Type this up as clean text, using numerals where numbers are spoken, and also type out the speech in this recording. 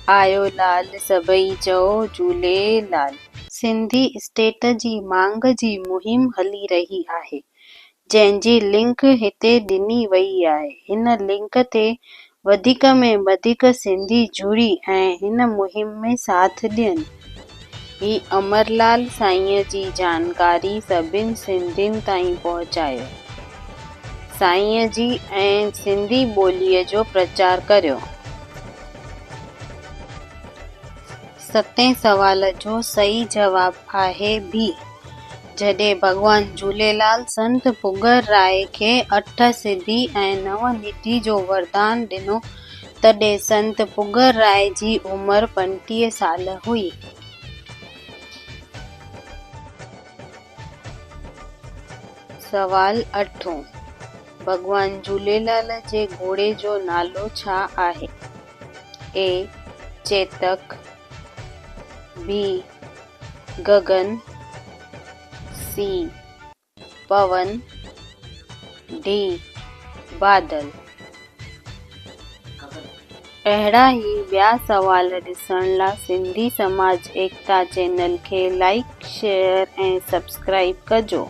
आयो लाल सभई चओ झूलेलाल। सिंधी स्टेट जी मांग जी मुहिम हली रही आहे, जंहिंजी लिंक हिते ॾिनी वई आहे। हिन लिंक ते वधीक में वधीक सिंधी जुड़ी ऐं हिन मुहिम में साथ ॾियनि। ही अमरलाल साईंअ जी जानकारी सभिनी सिंधियुनि ताईं पहुचायो। साईंअ जी ऐं सिंधी ॿोलीअ जो प्रचार करियो। 7 सवाल जो सही जवाबु आहे बी। जॾहिं भॻवान झूलेलाल संत पुगर राय खे 8 सिद्धि ऐं 9 निधि जो वरदान ॾिनो, तॾहिं संत पुगर राय जी उमिरि 35 साल हुई। सवाल 8, भॻवान झूलेलाल जे घोड़े जो नालो छा आहे? ए चेतक, बी गगन, सी पवन, डी बादल। अहिड़ा ई ॿिया सवाल ॾिसण लाइ सिंधी समाज एकता चैनल खे लाइक, शेयर ऐं सब्सक्राइब कजो।